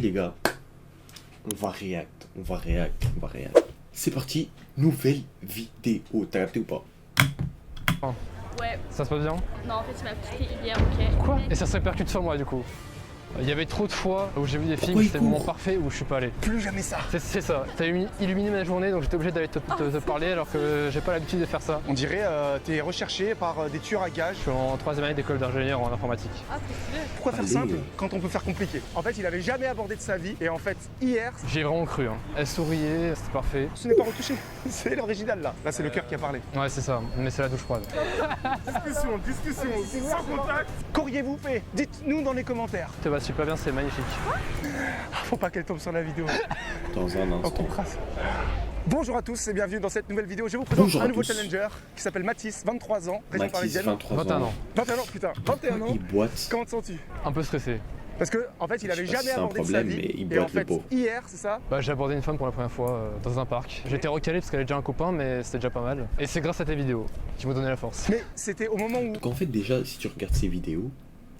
les gars, on va react. C'est parti, nouvelle vidéo. T'as capté ou pas? Ouais. Ça se passe bien? Non, en fait, il m'a piqué hier, ok. Quoi? Et ça se répercute sur moi du coup. Il y avait trop de fois où j'ai vu des films, Pourquoi il c'était le moment court parfait où je suis pas allé. Plus jamais ça. C'est ça, t'as illuminé ma journée donc j'étais obligé d'aller te parler alors que j'ai pas l'habitude de faire ça. On dirait t'es recherché par des tueurs à gages. Je suis en 3e année d'école d'ingénieur en informatique. Ah, trop stylé. Pourquoi faire Allez. simple quand on peut faire compliqué? En fait, il avait jamais abordé de sa vie et en fait, hier, J'ai vraiment cru, hein. Elle souriait, c'était parfait. ce n'est pas retouché. C'est l'original là. Là, c'est le cœur qui a parlé. Ouais c'est ça, mais c'est la douche froide. Discussion, sans contact. Qu'auriez-vous fait? Dites-nous dans les commentaires. Ça va super bien, c'est magnifique. Faut pas qu'elle tombe sur la vidéo. Dans un On instant. t'embrasse. Bonjour à tous et bienvenue dans cette nouvelle vidéo. Je vous présente Bonjour un à nouveau tous. challenger qui s'appelle Mathis, 23 ans, région Mathis, parisienne. 23 21 ans. ans. 21 ans, putain, 21 ans. Il boite. Comment te sens-tu? Un peu stressé. Parce que en fait, il avait Je sais pas jamais si c'est un abordé de sa problème, vie. mais il Et en boite le fait, pauvre. hier, c'est ça? Bah, j'ai abordé une femme pour la première fois dans un parc. J'étais recalé parce qu'elle avait déjà un copain mais c'était déjà pas mal. Et c'est grâce à tes vidéos qui m'ont donné la force. Mais c'était au moment où Donc en fait déjà, si tu regardes ces vidéos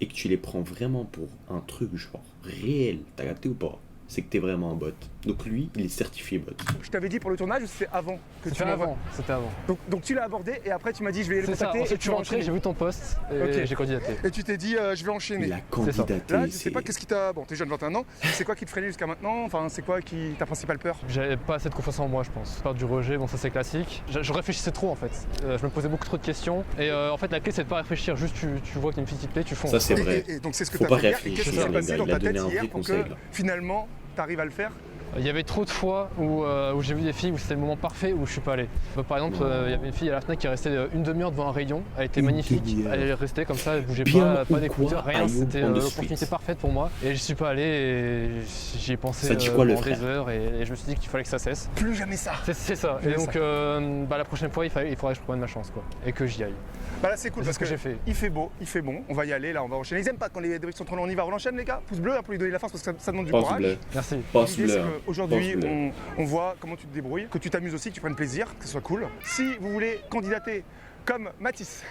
et que tu les prends vraiment pour un truc genre réel, t'as capté ou pas? C'est que t'es vraiment un bot. Donc lui, il est certifié bot. je t'avais dit pour le tournage, c'était avant que tu C'était m'envoies. avant, c'était avant. Donc tu l'as abordé et après tu m'as dit je vais le C'est ça, contacter et ensuite tu tu vas es rentré, enchaîner. j'ai vu ton post et Ok. j'ai candidaté. Et tu t'es dit je vais enchaîner. Il a candidaté. Là, je sais c'est- pas qu'est-ce qui t'a. Bon, t'es jeune, 21 ans. C'est quoi qui te freinait jusqu'à maintenant? Enfin, c'est quoi qui ta principale peur? J'avais pas assez de confiance en moi, je pense. Peur du rejet, bon ça c'est classique. Je réfléchissais trop en fait. Je me posais beaucoup trop de questions. Et en fait la clé c'est de pas réfléchir, juste tu vois qu'il y a une fille qui te plaît, tu fonces. Ça c'est vrai. Et donc c'est ce que Faut t'as pas fait hier. Et qu'est-ce qui réfléchir, s'est les passé gars, dans il a ta tête donné un hier vrai pour conseil, que là. finalement t'arrives à le faire? Il y avait trop de fois où j'ai vu des filles où c'était le moment parfait où je suis pas allé. Par exemple, il y avait une fille à la FNAC qui est restée une demi-heure devant un rayon. Elle était Une magnifique. demi-heure. Elle restait comme ça, elle bougeait Bien pas ou d'écoute, quoi, rien. Ayoub, C'était on the l'opportunité street. parfaite pour moi. Et je suis pas allé et j'y ai pensé Ça dit quoi, le pendant frère des heures et je me suis dit qu'il fallait que ça cesse. Plus jamais ça. C'est ça. Plus Et jamais donc la prochaine fois, il faudrait que je prenne ma chance quoi. Et que j'y aille. Bah là c'est cool C'est parce ce que j'ai fait. il fait beau, il fait bon. On va y aller là, on va enchaîner. Ils aiment pas quand les débriefs sont trop longs. On y va, on enchaîne les gars. Pouce bleu hein, pour lui donner la force parce que ça demande du Pense courage. bleu. Merci. Pense L'idée, bleu. c'est hein. qu'aujourd'hui, Pense bleu. on voit comment tu te débrouilles, que tu t'amuses aussi, que tu prennes plaisir, que ce soit cool. Si vous voulez candidater comme Mathis,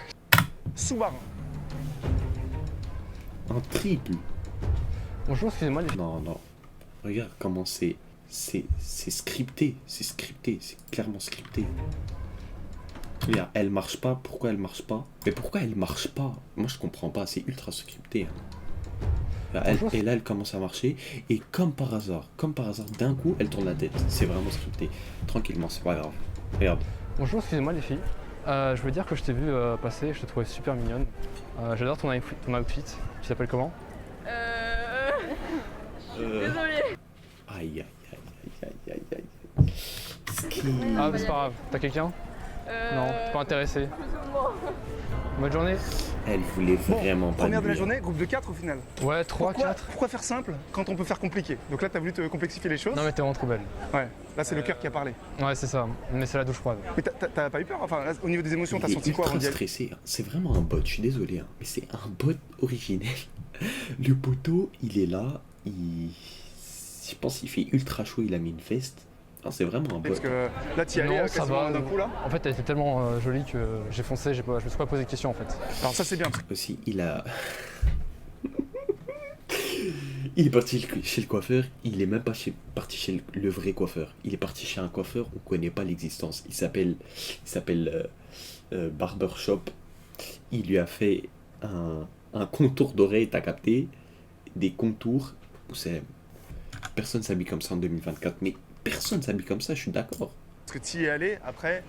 sous-marin, Un triple. Bonjour, excusez-moi les filles. Non, non. Regarde comment c'est scripté. C'est scripté. C'est clairement scripté. Regarde, elle marche pas. Pourquoi elle marche pas? Mais pourquoi elle marche pas? Moi je comprends pas. C'est ultra scripté. hein. Là, Bonjour. et là, elle commence à marcher. Et comme par hasard, d'un coup, elle tourne la tête. C'est vraiment scripté. Tranquillement, c'est pas grave. Regarde. Bonjour, excusez-moi les filles. Je veux dire que je t'ai vu passer, je te trouvais super mignonne. J'adore ton outfit. Tu t'appelles comment? Désolée. Aïe, aïe, aïe, aïe, aïe, aïe, aïe. Ski. Ah, mais c'est pas grave. T'as quelqu'un? Non, t'es pas intéressé. Plus ou moins. Bonne journée. Elle voulait Bon, vraiment pas première de la nuire. journée, groupe de 4 au final. Ouais, 3, 4. Pourquoi faire simple quand on peut faire compliqué? Donc là, t'as voulu te complexifier les choses. Non mais t'es vraiment trop belle. Ouais, là c'est le cœur qui a parlé. Ouais c'est ça, mais c'est la douche froide. Mais t'as pas eu peur? Enfin, là, au niveau des émotions, t'as Il est senti quoi avant ultra d'y aller? stressé. hein. C'est vraiment un bot, je suis désolé. hein. Mais c'est un bot originel. Le poteau, il est là. Je pense qu'il fait ultra chaud, il a mis une veste. Enfin, c'est vraiment un bot. Parce que là, t'y allais Non, ça quasiment va. d'un coup là. En fait elle était tellement jolie que j'ai foncé, je me suis pas posé de questions en fait. Alors ça c'est bien. Aussi, il a... il est parti chez le coiffeur. Il est même pas parti chez le vrai coiffeur. Il est parti chez un coiffeur, on connaît pas l'existence. Il s'appelle Barbershop. Il lui a fait un contour d'oreille, t'as capté? Des contours. Personne s'habille comme ça en 2024. Mais personne s'habille comme ça, je suis d'accord. Parce que t'y es allé, après,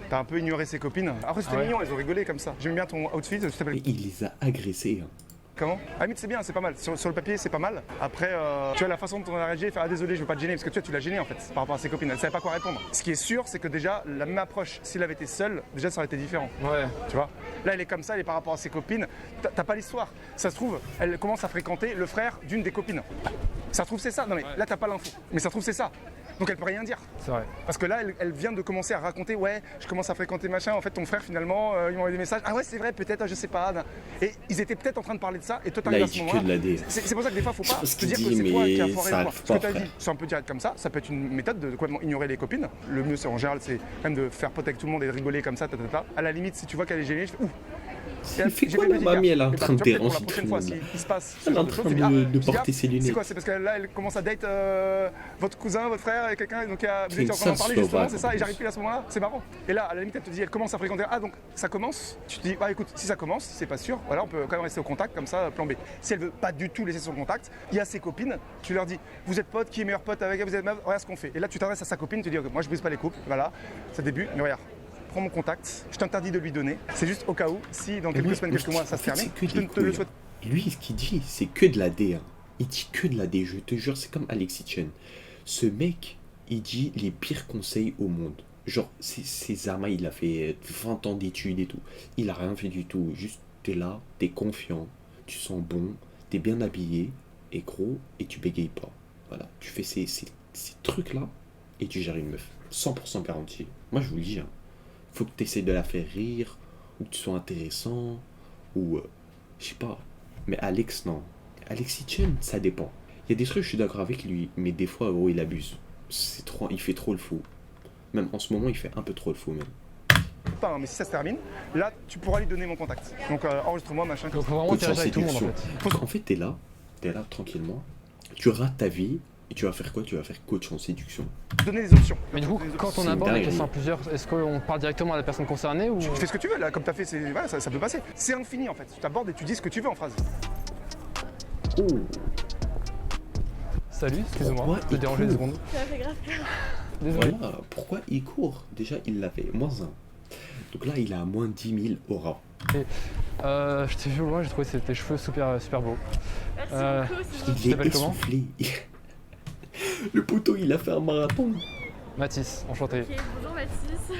t'as un peu ignoré ses copines. Après c'était Ah ouais. mignon, elles ont rigolé comme ça. J'aime bien ton outfit, tu t'appelles Mais il les a agressés. hein. comment? Ah mais c'est bien, c'est pas mal. Sur le papier, c'est pas mal. Après, tu vois la façon dont on a réagi, faire ah désolé, je veux pas te gêner, parce que tu l'as gêné en fait, par rapport à ses copines. Elle savait pas quoi répondre. Ce qui est sûr, c'est que déjà, la même approche, s'il avait été seul, déjà ça aurait été différent. Ouais. Tu vois? Là, elle est comme ça, elle est par rapport à ses copines. T'as pas l'histoire. Ça se trouve, elle commence à fréquenter le frère d'une des copines. Ça se trouve, c'est ça. Non mais là, t'as pas l'info. Mais ça se trouve, c'est ça. Donc elle peut rien dire. C'est vrai. Parce que là, elle vient de commencer à raconter, ouais, je commence à fréquenter machin, en fait ton frère finalement, il m'a envoyé des messages, ah ouais c'est vrai, peut-être, je sais pas. Et ils étaient peut-être en train de parler de ça, et toi Là, t'arrives à il ce dit que moment-là. de la D. C'est pour ça que des fois, faut Je sais pas pas ce te qu'il dire que dit, c'est toi mais qui as foiré ça le arrive Ce que pas, t'as frère. dit, c'est un peu direct comme ça peut être une méthode de complètement ignorer les copines. Le mieux, c'est en général, c'est quand même de faire pote avec tout le monde et de rigoler comme ça, ta. À la limite, si tu vois qu'elle est gênée, je fais ouh. Il fait quoi la mamie, elle est en train de pour déranger la tout prochaine le fois, monde. s'il se passe ce Elle est genre en de train choses, tu dis, de tu dis, porter ses c'est lunettes. quoi? C'est parce que là, elle commence à date votre cousin, votre frère et quelqu'un, donc vous C'est étiez en une train d'en sale parler justement, Slovaque, c'est en ça, et plus. j'arrive plus à ce moment-là, c'est marrant. Et là, à la limite, elle te dit, elle commence à fréquenter, ah donc ça commence, tu te dis, bah écoute, si ça commence, si c'est pas sûr, voilà, on peut quand même rester au contact, comme ça, plan B. Si elle veut pas du tout laisser son contact, il y a ses copines, tu leur dis, vous êtes potes, qui est meilleur pote avec elle, vous êtes meuf, regarde ce qu'on fait. Et là, tu t'adresses à sa copine, tu dis, ok, moi je brise pas les couples, voilà, c'est le début, mais regarde. Prends mon contact, je t'interdis de lui donner. C'est juste au cas où, si dans quelques semaines, quelques mois, ça se termine, je ne te le souhaite. Lui, ce qu'il dit, c'est que de la D. Hein. Il dit que de la D, je te jure, c'est comme Alexis Chen. Ce mec, il dit les pires conseils au monde. Genre, ses armes, il a fait 20 ans d'études et tout. Il a rien fait du tout. Juste, t'es là, t'es confiant, tu sens bon, t'es bien habillé, et gros, et tu bégayes pas. Voilà, tu fais ces trucs-là, et tu gères une meuf. 100% garanti. Moi, je vous le dis, hein. Faut que tu essaies de la faire rire, ou que tu sois intéressant, ou je sais pas. Mais Alex, non. Alexis Chen, ça dépend. Il y a des trucs, je suis d'accord avec lui, mais des fois, gros, il abuse. C'est trop, il fait trop le fou. Même en ce moment, il fait un peu trop le fou, même. Pas, mais si ça se termine, là, tu pourras lui donner mon contact. Donc, enregistre-moi, machin. Donc faut vraiment interagir avec tout le monde en fait. En fait, t'es là tranquillement, tu rates ta vie, et tu vas faire quoi? Tu vas faire coach en séduction. Donner des options. Mais du coup, quand on C'est aborde les dingue. questions à plusieurs, est-ce qu'on parle directement à la personne concernée ou... Tu fais ce que tu veux, là, comme t'as fait, voilà, ça peut passer. C'est infini, en fait. Tu t'abordes et tu dis ce que tu veux en phrase. Oh. Salut, excusez-moi, Ouais, je te il déranger court. 2 secondes. Ça fait grave peur. Désolé. Voilà, pourquoi il court? Déjà, il l'avait, -1. Donc là, il est à moins 10 000 aura. Je t'ai vu au loin, j'ai trouvé tes cheveux super beaux. Merci Euh, beaucoup, c'est Il gentil. est t'appelles comment essoufflé. Le poteau, il a fait un marathon. Mathis, enchanté. Ok, bonjour Mathis.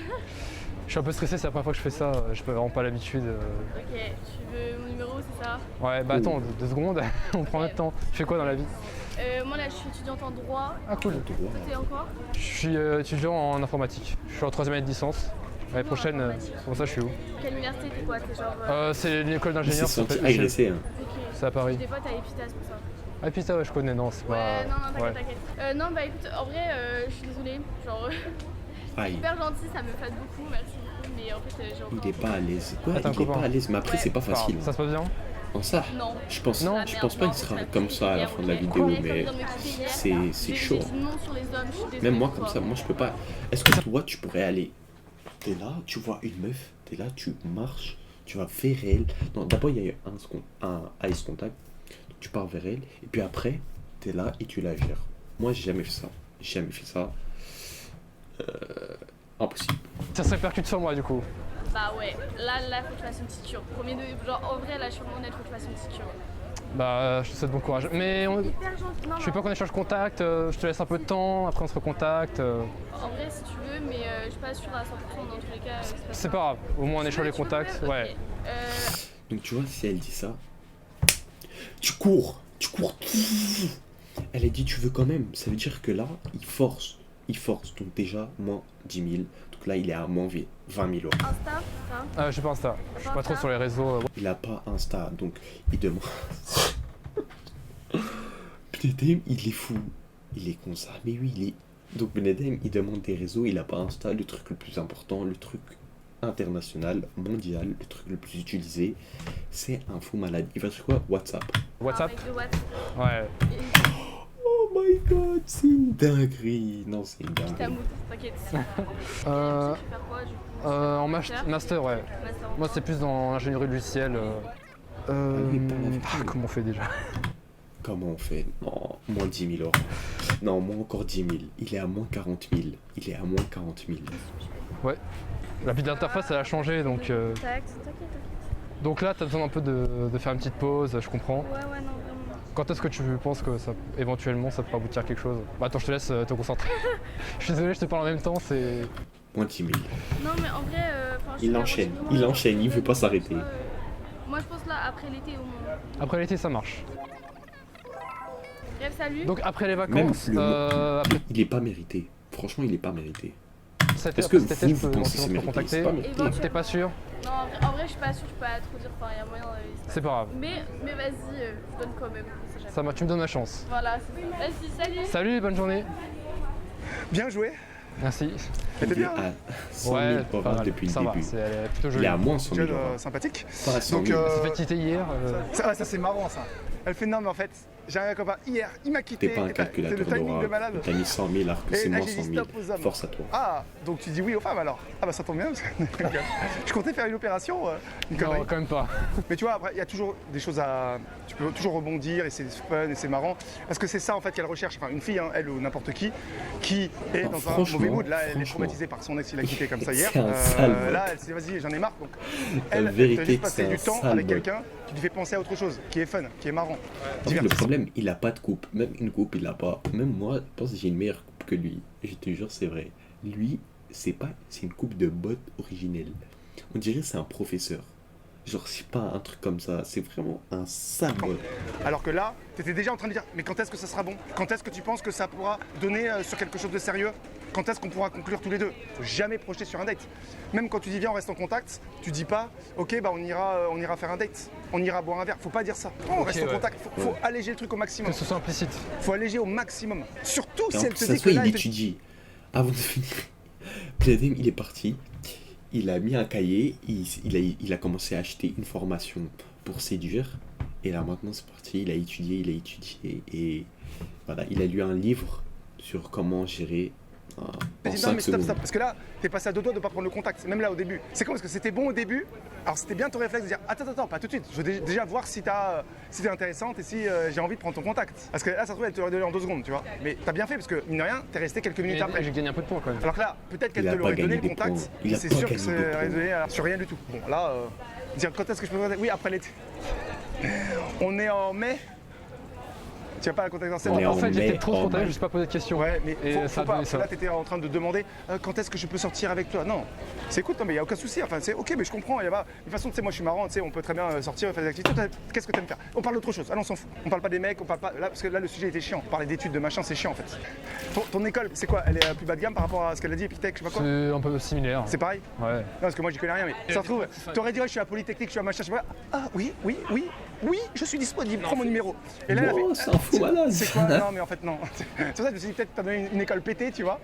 Je suis un peu stressé, c'est la première fois que je fais ça, je peux vraiment pas l'habitude. Ok, tu veux mon numéro, c'est ça? Ouais, bah attends, 2 secondes, on prend notre temps. Tu fais quoi dans la vie? Moi là, je suis étudiante en droit. Ah cool. T'es encore? Je suis étudiant en informatique. Je suis en 3ème année de licence. L'année prochaine, comment ça je suis où? Quelle université t'es quoi? T'es genre. C'est l'école Il d'ingénieur. s'est senti c'est agressé. Hein. Ok. C'est à Paris. J'ai des potes à Epita, c'est pour ça. Ah puis ça ouais je connais, non c'est pas... Ouais, non, t'inquiète, ouais. t'inquiète. Non, bah écoute, en vrai, je suis désolée. Genre, Aïe. hyper gentil, ça me flatte beaucoup, merci beaucoup. Mais en fait, j'ai encore. Il est pas à l'aise. Ouais, Attends, il est copain. pas à l'aise. Mais après, Ouais. c'est pas facile. Ça se passe bien? En ça, Non. je pense, Non. je pense pas qu'il sera comme ça à la fin de la vidéo, mais c'est chaud. J'ai dit non sur les hommes, je suis désolée Même moi, pour comme toi. ça, moi je peux pas. Est-ce que toi, tu pourrais aller? T'es là, tu vois une meuf, t'es là, tu marches, tu vas vers elle. Non, d'abord, il y a eu un ice contact. Donc, tu pars vers elle, et puis après, t'es là et tu la gères. Moi, j'ai jamais fait ça. J'ai jamais fait ça. Impossible. Ça se répercute sur moi du coup. Bah ouais, là, faut que tu fasses une petite cure. Premier de. Genre, en vrai, là, je suis honnête, faut que tu fasses une petite cure. Bah je te souhaite bon courage. Mais Hyper gentil. Non, je veux pas qu'on échange contact, je te laisse un peu de temps, après on se recontacte. En vrai, si tu veux, mais je suis pas sûre à 100% dans tous les cas. C'est pas grave, au moins on échange les Tu veux, contacts. ok. Ouais. Donc, tu vois, si elle dit ça, tu cours. Elle a dit, tu veux quand même. Ça veut dire que là, il force. Donc, déjà, moins 10 000. Donc là, il est à moins 20 000 euros. Insta, ça. Je sais pas Insta, je suis pas trop sur les réseaux. Il a pas Insta, donc il demande. Benedem, il est fou. Il est comme ça. Mais oui, il est. Donc Benedem, il demande des réseaux, il a pas Insta, le truc le plus important, le truc international, mondial, le truc le plus utilisé. C'est un fou malade. Il va sur quoi? WhatsApp. WhatsApp? Un mec de WhatsApp. Ouais. Oh my god, c'est une dinguerie. Non, c'est une Je dinguerie. t'amoute, t'inquiète. Euh, Tu veux faire quoi du coup? en master, ouais. Master. Moi c'est plus dans l'ingénierie logicielle. mais pas la vie. Comment on fait déjà? Comment on fait? Non, moins 10 000 euros. Non, moins encore 10 000. Il est à moins 40 000. Il est à moins 40 000. Ouais. La petite interface elle a changé donc. T'inquiète. Donc là t'as besoin un peu de faire une petite pause, je comprends. Ouais, non, vraiment. Quand est-ce que tu penses que ça, éventuellement ça pourrait aboutir à quelque chose? Bah attends, je te laisse te concentrer. Je suis désolé, je te parle en même temps, c'est... Moins 10 000. Non, mais en vrai, Il enchaîne, il veut pas s'arrêter. Moi, je pense là, après l'été au moins. Après l'été ça marche. Bref, salut. Donc après les Même vacances, le après Il est pas mérité. Franchement, il est pas mérité. cet Est-ce que après cet été, vous je peux pensez que c'est éventuellement te mérité? C'est contacter. pas mérité. Éventuellement. T'es pas sûr? Non, en vrai, je suis pas sûre, je peux pas trop dire, enfin, il y a moyen d'aller. C'est pas grave. Mais vas-y, je donne quand même. on sait jamais. Tu me donnes ma chance. Voilà, vas-y, salut. Salut, bonne journée. Bien joué. Merci. Elle était Il est bien, hein. à 100 000 pas horaires mal. depuis le Ça va, début. elle est plutôt Il jolie. est à moins 100 000 Gueule, horaires. sympathique. Pas à 100 Donc, 000. Elle s'est fait quitter hier. ça c'est marrant ça. Elle fait non mais en fait, j'ai un copain hier, il m'a quitté. T'es pas un C'est calculateur le timing de d'horaire. malade. T'as mis 100 000 alors que Et c'est là, moins j'ai 100 dit 000. stop aux hommes. Force à toi. Ah, donc tu dis oui aux femmes alors. Ah bah ça tombe bien. Je comptais faire une opération, une connerie. Non, quand même pas. Mais tu vois, après, il y a toujours des choses à. Tu peux toujours rebondir et c'est fun et c'est marrant. Parce que c'est ça en fait qu'elle recherche. Enfin, une fille, hein, elle ou n'importe qui est Non, dans un franchement, mauvais mood. Là, elle est franchement. traumatisée par son ex, il a quitté comme ça hier. C'est un sale mec. Là, elle s'est dit vas-y, j'en ai marre. Donc, La elle vérité te juste que passer c'est du un temps sale avec mec. quelqu'un qui lui fait penser à autre chose, qui est fun, qui est marrant. En fait, le Divertissant. problème, il a pas de coupe. Même une coupe, il a pas. Même moi, je pense que j'ai une meilleure coupe que lui. Je te jure, c'est vrai. Lui, c'est une coupe de bottes originelle. On dirait que c'est un professeur. Genre, c'est pas un truc comme ça. C'est vraiment un sale bot. Alors que là, tu étais déjà en train de dire mais quand est-ce que ça sera bon? Quand est-ce que tu penses que ça pourra donner sur quelque chose de sérieux? Quand est-ce qu'on pourra conclure tous les deux? Faut jamais projeter sur un date. Même quand tu dis viens on reste en contact, tu dis pas ok bah on ira faire un date, on ira boire un verre. Faut pas dire ça. On reste en ouais. contact. Faut alléger le truc au maximum. Que ce soit implicite. Faut alléger au maximum. Surtout Et si en elle plus, te ça dit se que voit, là il elle te- étudie. Avant de finir, Pladem, il est parti. Il a mis un cahier. Il a commencé à acheter une formation pour séduire. Et là, maintenant, c'est parti. Il a étudié. Et voilà, il a lu un livre sur comment gérer en Mais dis, 5 non mais stop, secondes. stop, parce que là, t'es passé à deux doigts de pas prendre le contact, même là au début. C'est con parce que c'était bon au début, alors c'était bien ton réflexe de dire attends, pas tout de suite, je veux déjà voir si t'es intéressante et si j'ai envie de prendre ton contact. Parce que là, ça se trouve, elle te l'aurait donné en 2 secondes, tu vois. Mais t'as bien fait parce que, mine de rien, t'es resté quelques minutes Et après. j'ai gagné un peu de points quand même. Alors que là, peut-être qu'elle Il a te pas l'aurait donné gagné le des contact, points. Il a c'est pas sûr que gagné ça des aurait points. donné sur rien du tout. Bon, là, dire quand est-ce que je peux. Oui, après l'été. On est en mai. Tu vas pas à la contact On est En en fait, mai, j'étais trop oh spontané, my. je me suis pas posé de questions. Ouais, mais Et faut ça a pas, donné parce que ça. là t'étais en train de demander quand est-ce que je peux sortir avec toi. Non, c'est écoute, non mais il y a aucun souci, enfin c'est ok mais je comprends, y a pas. De toute façon tu sais moi je suis marrant, tu sais on peut très bien sortir, faire des activités. Toi, qu'est-ce que t'aimes faire? On parle d'autre chose, allez on s'en fout. On parle pas des mecs, on parle pas. Là parce que là le sujet était chiant, on parlait d'études, de machin, c'est chiant en fait. Ton école, c'est quoi? Elle est plus bas de gamme par rapport à ce qu'elle a dit, Epitech, je sais pas quoi? C'est un peu similaire. C'est pareil? Ouais. Non parce que moi j'y connais rien mais ça se trouve, t'aurais dit ouais, je suis à Polytechnique, je suis à machin, je sais pas. Ah oui, je suis disponible, prends mon numéro. Et là elle a fait, Oh, c'est un fou malade. c'est quoi? Non mais en fait non. C'est pour ça que je me suis dit peut-être t'as donné une école pétée, tu vois.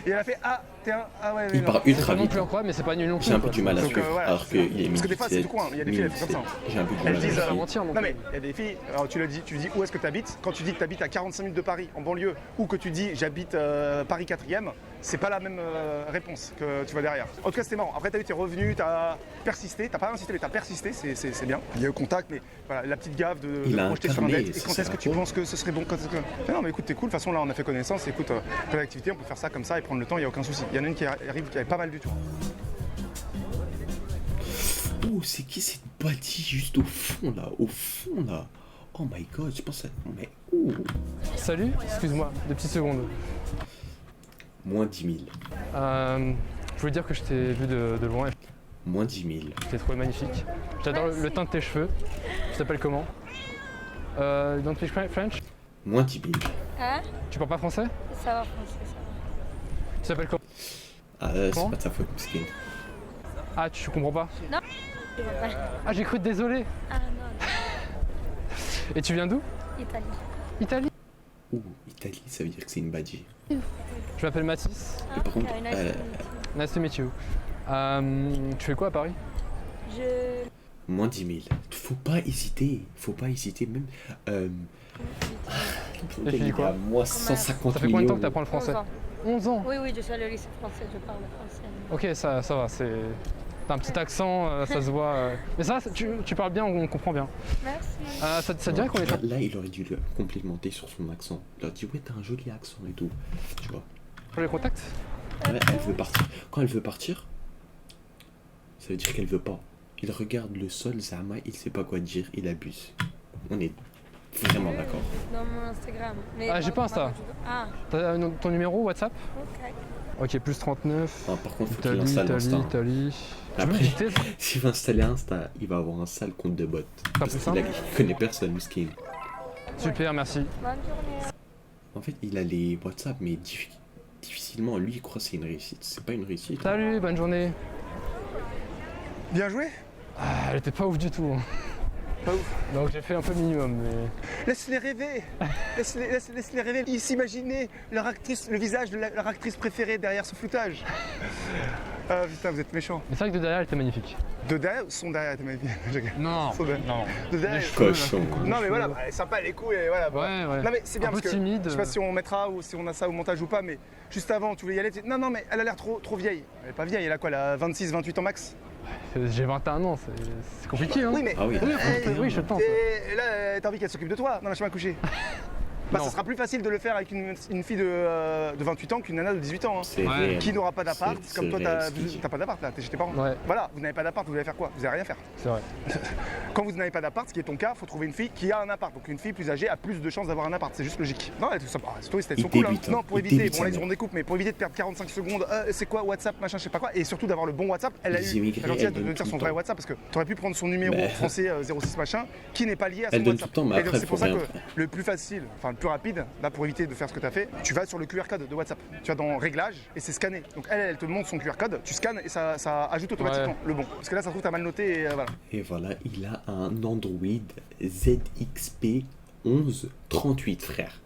Et elle a fait ah t'es un ah ouais mais Il non. part C'est ultra pas non vite. plus incroyable, mais c'est pas nul non plus. J'ai un peu quoi. du mal à Donc, suivre. voilà, Alors c'est ça. qu'il est Parce que des fois, c'est 1017, tout coin, il y a des filles, elles font comme ça. J'ai un peu du Elles mal à disent, Pas suivre. mentir non Non plus. mais il y a des filles, alors tu dis où est-ce que tu habites, quand tu dis que tu habites à 45 minutes de Paris en banlieue ou que tu dis j'habite Paris 4e, c'est pas la même réponse que tu vois derrière. En tout cas c'était marrant, après t'as vu t'es revenu, t'as persisté, t'as pas insisté mais t'as persisté, c'est bien. Il y a eu contact mais voilà, la petite gaffe de Il a projeter sur un incarné, date. Et ça quand sert est-ce que à tu quoi penses que ce serait bon quand est-ce que... Mais non mais écoute t'es cool, de toute façon là on a fait connaissance, écoute, plein d'activités, on peut faire ça comme ça et prendre le temps, il n'y a aucun souci. Il y en a une qui arrive qui avait pas mal du tout. Oh, c'est qui cette bâtie juste au fond là? Au fond là? Oh my god, je pense à. Mais oh! Salut, excuse-moi, 2 petites secondes. Moins 10 000. Je voulais dire que je t'ai vu de loin et Moins 10 000. je t'ai trouvé magnifique. J'adore le teint de tes cheveux. Tu t'appelles comment? Don't speak French? Moins 10 000. Hein? Tu parles pas français? Ça va français, ça va. Tu t'appelles comment? Ah, c'est Comment pas de sa faute, Miskin. Ah, tu comprends pas? Je vois pas. Ah, j'ai cru désolé. Ah non, Et tu viens d'où? Italie. Italie. Ouh, Italie, ça veut dire que c'est une badgie. Je m'appelle Mathis. Et par contre, nice to meet you. Nice to meet you. Tu fais quoi à Paris? Je. moins 10 000. Faut pas hésiter. Faut pas hésiter, même. Et tu dis quoi? Moi, 150 Ça fait combien de temps millions. que t'apprends le 11 français? ans. 11 ans. Oui, oui, je suis à le lycée français, je parle français. Ok, ça va, c'est... T'as un petit accent, ça se voit. Mais ça, tu parles bien, on comprend bien. Merci. Ça te dirait qu'on est... Là, il aurait dû le complémenter sur son accent. Il aurait dit, ouais, t'as un joli accent et tout. Tu vois. Pour les contacts? Ouais, elle veut partir. Quand elle veut partir, ça veut dire qu'elle veut pas. Il regarde le sol, Zama, il sait pas quoi dire, il abuse. On est vraiment d'accord. Dans mon Instagram. Mais Ah, j'ai pas Insta. Ah, T'as ton numéro WhatsApp? ok. Ok, plus 39. Ah, par contre, faut qu'il Italie, installe Insta. Italie. Tu veux Après, visiter? s'il va installer Insta, il va avoir un sale compte de bot. Parce plus qu'il simple. connaît personne, Miskin. Super, merci. Bonne journée. En fait, il a les WhatsApp, mais difficilement. Lui, il croit que c'est une réussite. C'est pas une réussite. Salut, bonne journée. Bien joué? Ah, elle était pas ouf du tout. Pas ouf. Donc j'ai fait un peu le minimum, mais... Laisse-les rêver. Laisse-les rêver. Ils s'imaginaient leur actrice, le visage de leur actrice préférée derrière ce floutage. Ah putain, vous êtes méchants. Mais c'est vrai que de derrière, il était magnifique. De derrière, son derrière était magnifique. Non, Son derrière. non. De derrière. Cochon. Non mais voilà, elle est sympa les coups et voilà. Ouais, ouais. Non mais c'est bien Un peu parce que timide. je sais pas si on mettra ou si on a ça au montage ou pas, mais juste avant tu voulais y aller. Non mais elle a l'air trop vieille. Elle est pas vieille, elle a quoi, elle a 26, 28 ans max. J'ai 21 ans, c'est compliqué, hein. Oui mais. Ah oui. Oui, je pense. Et là t'as envie qu'elle s'occupe de toi dans la chambre à coucher. Bah Non. ça sera plus facile de le faire avec une fille de 28 ans qu'une nana de 18 ans. Hein. C'est Ouais. réel. Qui n'aura pas d'appart, C'est comme toi réel, ce qu'il dit. t'as pas d'appart là, t'es chez tes parents. Ouais. Voilà, vous n'avez pas d'appart, vous allez faire quoi? Vous allez rien faire. C'est vrai. Quand vous n'avez pas d'appart, ce qui est ton cas, faut trouver une fille qui a un appart. Donc une fille plus âgée a plus de chances d'avoir un appart, c'est juste logique. Non, tout ça, c'est toi, c'était Il sont cool. débute, hein. Non, pour Il éviter, débute bon sa là ils mère. auront des coupes, mais pour éviter de perdre 45 secondes, c'est quoi WhatsApp, machin, je sais pas quoi, et surtout d'avoir le bon WhatsApp, elle a Les eu immigrés, la gentillesse elles de donnent me dire tout son le vrai temps. WhatsApp parce que t'aurais pu prendre son numéro Mais- français 06 machin, qui n'est pas lié à son Elle donne WhatsApp. tout le temps, mais Et après, donc c'est elle pour faut ça rien que faire. le plus facile, enfin le plus rapide, là pour éviter de faire ce que t'as fait, tu vas sur le QR code de WhatsApp. Tu vas dans réglages et c'est scanné. Donc elle te montre son QR code, tu scannes et ça ajoute automatiquement le bon. Parce que là ça se trouve t'as mal noté et voilà. Et voilà, il a un Android ZXP 1138, frère.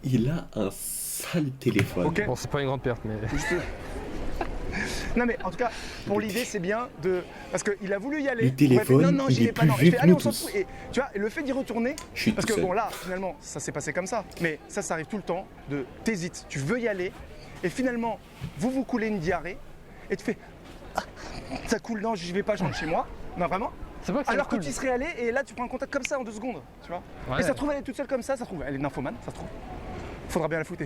Il a un sale téléphone. Ok. Bon, c'est pas une grande perte, mais. Non mais en tout cas, pour l'idée c'est bien de... Parce qu'il a voulu y aller. Le téléphone, non, il j'y est vais pas, plus non. Je vieux fais, que allez, nous on s'en tous. fout. Et tu vois, le fait d'y retourner, Je suis parce tout que seul. bon là, finalement, ça s'est passé comme ça. Mais ça arrive tout le temps de t'hésites, tu veux y aller, et finalement, vous coulez une diarrhée, et tu fais... Ah, ça coule, non, j'y vais pas, je rentre chez moi. Non, vraiment. C'est pas que c'est Alors que cool. tu y serais allé, et là tu prends un contact comme ça en 2 secondes, tu vois. Ouais. Et ça se trouve, elle est toute seule comme ça se trouve, elle est nymphomane, ça se trouve. Faudra bien la foutre.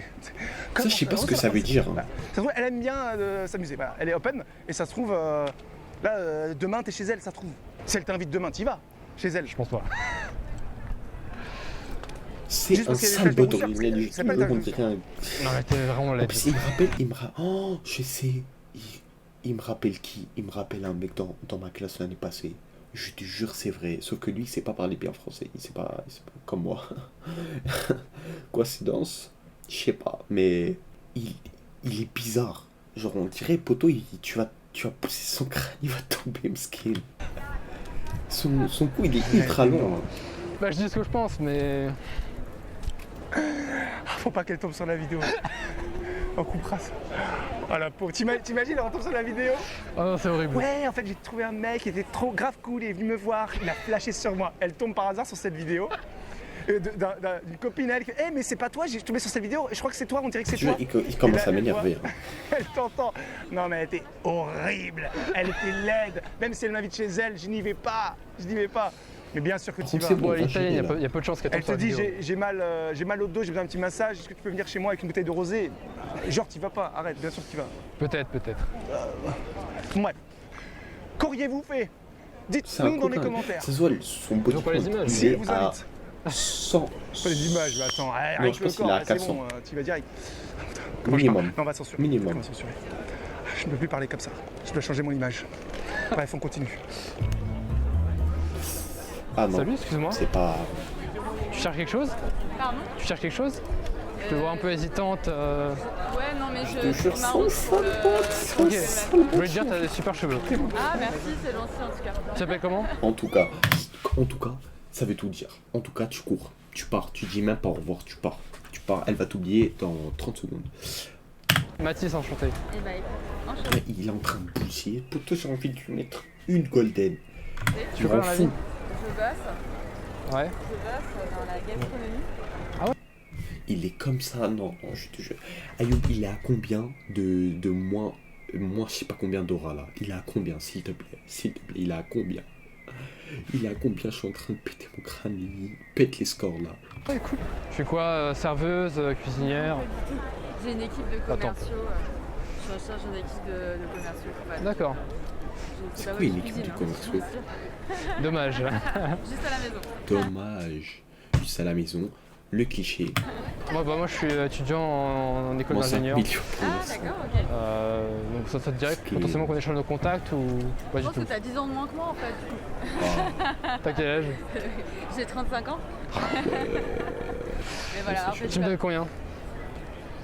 Ça, je sais pas ce que ça veut dire. hein. Ça se trouve, elle aime bien s'amuser. Voilà. Elle est open et ça se trouve, là, demain, t'es chez elle, ça se trouve. Si elle t'invite demain, t'y vas, chez elle. Je pense pas. C'est Juste un parce qu'il y a des sale flashs de bot rousseur, original. parce que c'est pas le On temps. dirait un- Non, mais t'es vraiment En laid. plus, il me rappelle. Oh, je sais. Il me rappelle qui? Il me rappelle un mec dans ma classe l'année passée. Je te jure, c'est vrai. Sauf que lui, il sait pas parler bien français. Il sait pas comme moi. Coïncidence? Je sais pas. Mais il est bizarre. Genre, on dirait, poteau, tu vas pousser son crâne, il va tomber, m'skin. Son cou, il est ultra long. hein. Bah, je dis ce que je pense, mais. Faut pas qu'elle tombe sur la vidéo. On coupera ça. Oh la pauvre. T'imagines, elle retombe sur la vidéo? Oh non, c'est horrible. Ouais, en fait, j'ai trouvé un mec qui était trop grave cool, il est venu me voir, il a flashé sur moi. Elle tombe par hasard sur cette vidéo. D'une copine à elle qui fait: mais c'est pas toi, j'ai tombé sur cette vidéo, je crois que c'est toi, on dirait que c'est Je toi. jure, il commence Et là, à m'énerver. hein. Elle t'entend. Non mais elle était horrible, elle était laide. Même si elle m'invite chez elle, je n'y vais pas. Mais bien sûr que tu y contre, vas. c'est bon. Bon, on va l'italienne, gérer, là. il y a peu de chances qu'elle tombe Elle te sur la dit: vidéo. j'ai mal au dos, j'ai besoin d'un petit massage, est-ce que tu peux venir chez moi avec une bouteille de rosé? Genre t'y vas pas, arrête, bien sûr que tu vas. Peut-être. Bref. Qu'auriez-vous fait? C'est un Dites-nous dans les copain. commentaires. Ça se voit, son body pas les images. il Elle est vous à invite. 100. Pas les images, mais attends, Non, avec je le pense qu'il corps, est à là, c'est 400. bon, tu vas direct. Minimum. Non, on va censurer. Minimum. On va censurer. Je ne peux plus parler comme ça. Je dois changer mon image. Bref, on continue. Ah non, Salut, excuse-moi. c'est pas. Tu cherches quelque chose? Pardon? Tu cherches quelque chose? Je te vois un peu hésitante. Ouais, non, mais te jure, c'est marrant. sans Ok. Je voulais te dire, t'as des super cheveux. Ah, merci, c'est gentil en tout cas. Tu t'appelles comment? En tout cas, ça veut tout dire. En tout cas, tu cours, tu pars, tu dis même pas au revoir, tu pars. Elle va t'oublier dans 30 secondes. Mathis, enchanté. Et bah, écoute, enchanté. Mais il est en train de bullshit. Plutôt, j'ai envie de lui mettre une golden. Tu Je veux m'en dans la fous. vie? Je bosse Ouais. dans la gastronomie. Il est comme ça, non, je te jure. Ayoub, il est à combien de moins, je sais pas combien d'aura là. Il est à combien, s'il te plaît, il est à combien? Il est à combien? Je suis en train de péter mon crâne, il pète les scores là. Ouais, cool. Tu fais quoi? Serveuse, cuisinière? J'ai une équipe de Attends. commerciaux. Je recherche une équipe de commerciaux. Voilà. D'accord. C'est quoi une équipe de commerciaux? Dommage. Juste à la maison. Dommage. Juste à la maison, le cliché. Moi, je suis étudiant en école Moi, 5 d'ingénieur. millions pour Ah, l'instant. d'accord, ok. Donc ça te dirait Parce que- potentiellement qu'on échange nos contacts ou pas Je du pense que tout? t'as 10 ans de moins que moi en fait. T'as quel âge? J'ai 35 ans. Mais voilà, en fait, Tu me donnes combien?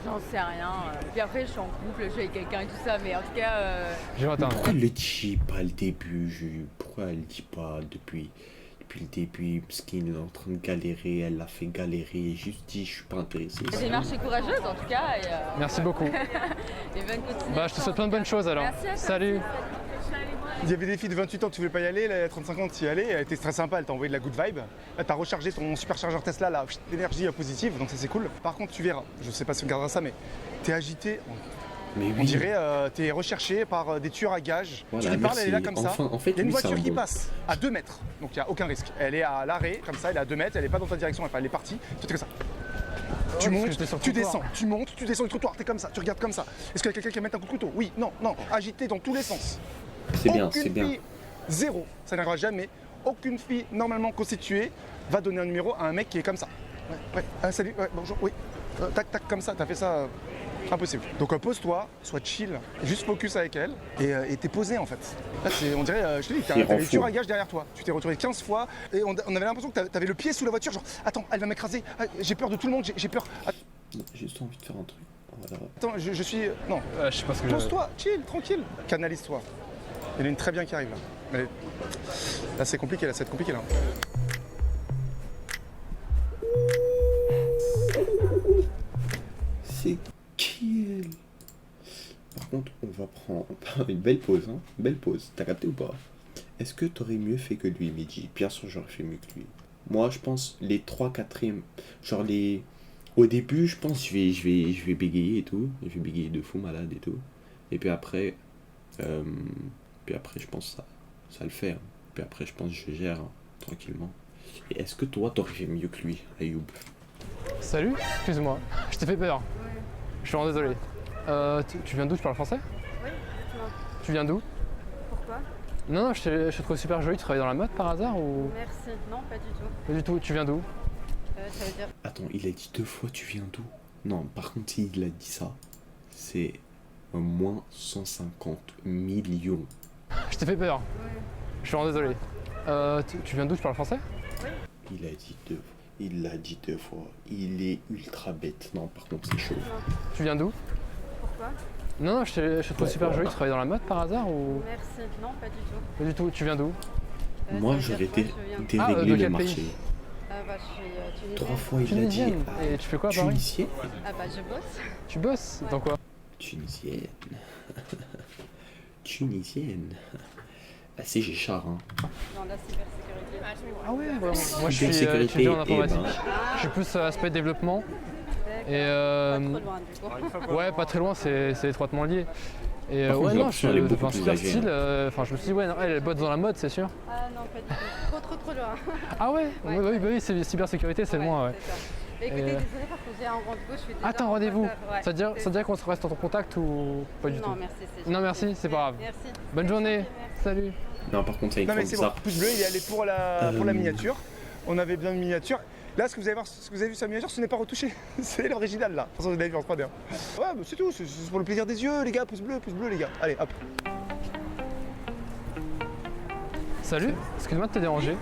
j'en sais rien. Puis après, je suis en couple, je suis avec quelqu'un et tout ça, mais en tout cas, J'ai 21. Pourquoi elle le dit pas le début? Pourquoi elle le dit pas depuis depuis le début, parce qu'il est en train de galérer, elle l'a fait galérer, et juste dit je suis pas intéressé. La démarche est courageuse en tout cas. Et, Merci beaucoup. et bonne continuation. Bah, je te souhaite plein de bonnes choses alors. Merci à toi. Salut. Il y avait des filles de 28 ans qui voulaient pas y aller, là, 35 ans qui y allaient, elle était très sympa, elle t'a envoyé de la good vibe. Elle t'a rechargé ton superchargeur Tesla, là, d'énergie positive, donc ça c'est cool. Par contre, tu verras, je sais pas si on regardera ça, mais t'es agité, Mais oui, on dirait, t'es recherché par des tueurs à gages. Voilà, tu lui parles, merci. elle est là comme ça. Enfin, en fait, Il y a une lui, c'est voiture un qui bon. passe à 2 mètres, donc il n'y a aucun risque. Elle est à l'arrêt, comme ça, elle est à 2 mètres, elle est pas dans ta direction, elle est partie, tu fais que ça. Tu Ouais, montes, parce que j'étais sur le tu trottoir. descends, tu montes, tu descends du trottoir, t'es comme ça, tu regardes comme ça. Est-ce qu'il y a quelqu'un qui va mettre un coup de couteau? Oui, non, non, agité dans tous les sens. C'est bien, Aucune c'est bien. fille, zéro, ça n'arrivera jamais. Aucune fille normalement constituée va donner un numéro à un mec qui est comme ça. Ouais, ouais, ah, salut, ouais, bonjour, oui. Tac, tac, comme ça, t'as fait ça. Impossible. Donc pose-toi, sois chill, juste focus avec elle et t'es posé en fait. Là, on dirait, je te dis, Il rend t'avais le fou. tueur à gage derrière toi. Tu t'es retourné 15 fois et on avait l'impression que t'avais le pied sous la voiture, genre attends, elle va m'écraser, ah, j'ai peur de tout le monde, j'ai peur. J'ai juste envie de faire un truc. Voilà. Attends, je suis. Non, Je sais pas ce que je. pose-toi, chill, tranquille, canalise-toi. Il y en a une très bien qui arrive là. Mais là c'est compliqué, là, ça va être compliqué là. C'est qui elle? Par contre, on va prendre une belle pause, hein. Belle pause. T'as capté ou pas? Est-ce que t'aurais mieux fait que lui, Mehdi? Bien sûr, j'aurais fait mieux que lui. Moi, je pense les 3/4e, genre les. Au début, je pense je vais bégayer et tout. Je vais bégayer de fou malade et tout. Et puis après, je pense ça le fait. Hein. Puis après, je pense que je gère hein, tranquillement. Et est-ce que toi, t'aurais fait mieux que lui, Ayoub? Salut, excuse-moi, je t'ai fait peur. Je suis vraiment désolé. Tu viens d'où? Tu parles français? Oui, dis-moi. Tu viens d'où? Pourquoi? Non, je te trouve super jolie. Tu travailles dans la mode par hasard ou Merci. Non, pas du tout. pas du tout? Tu viens d'où? Ça veut dire. Attends, il a dit 2 fois tu viens d'où? Non, par contre, s'il a dit ça, c'est un moins 150 millions. Je t'ai fait peur. Oui. Je suis vraiment désolé. Tu viens d'où? Tu parles français? Il a dit 2 fois. Il l'a dit 2 fois. Il est ultra bête. Non, par contre, c'est chaud. Tu viens d'où? Pourquoi? Non, je te trouve super jolie. Tu travailles dans la mode par hasard ou Merci. Non, pas du tout. pas du tout? Tu viens d'où? Moi, Ça veut j'aurais dire quoi, je viens de- de dérégler quel le pays? marché. Ah bah, je suis tunisienne. 3 fois, il a dit. Tunisienne. Et tu fais quoi à Paris? Tunisienne. Ah bah, je bosse. Tu bosses? Dans quoi? Tunisienne. Tunisienne. Ah, c'est Géchard, hein. Dans la cybersécurité. Ah ouais, moi je suis Cybersécurité, étudiant en eh ben. informatique. Je suis plus aspect développement. Et Pas trop loin du coup. ouais, pas très loin, c'est étroitement lié. Et Par contre, ouais, j'ai non, l'impression qu'elle est beaucoup enfin, plus super âgée, style. Enfin, je me suis dit, ouais, non, elle bosse dans la mode, c'est sûr. Ah non, pas du tout. Trop loin. Ah ouais, Ouais. oui, c'est cybersécurité, c'est loin, ouais. C'est ça. Mais écoutez, Et, désolé parce que j'ai un rendez-vous, je suis déjà Ah, t'as un en rendez-vous? retard. Ouais, Ça te c'est dirait qu'on se reste en contact ou pas du Non, tout? merci. Non, gentil. merci, c'est pas grave. Merci. Bonne journée, Merci. salut. Non, par contre, ça, il Non mais prend c'est bon, ça. pouce bleu, il est allé pour la miniature. On avait besoin de miniature. Là, ce que vous avez vu sur la miniature, ce n'est pas retouché. C'est l'original là. De toute façon, vous l'avez vu en 3D. Ouais, bah, c'est tout, c'est pour le plaisir des yeux, les gars. Pouce bleu, les gars. Allez, hop. Salut, excuse-moi de te déranger.